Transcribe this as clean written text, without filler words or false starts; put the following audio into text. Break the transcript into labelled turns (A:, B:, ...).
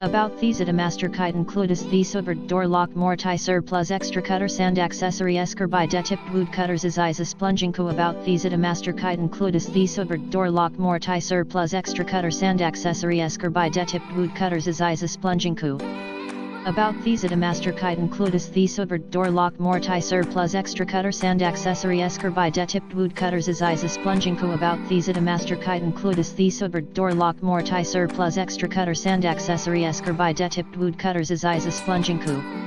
A: About these at a masterkite includes the Souber door lock Mortiser plus extra cutter sand accessory Carbide tipped wood cutters is Plunging about these at a masterkite includes the Souber door lock Mortiser plus extra cutter sand accessory Carbide tipped wood cutters is Plunging. About these at a masterkite includes the Souber door lock Mortiser plus extra cutter sand accessory Carbide tipped wood cutters is Plunging. About these at a masterkite includes the Souber door lock Mortiser plus extra cutter sand accessory Carbide tipped wood cutters is Plunging.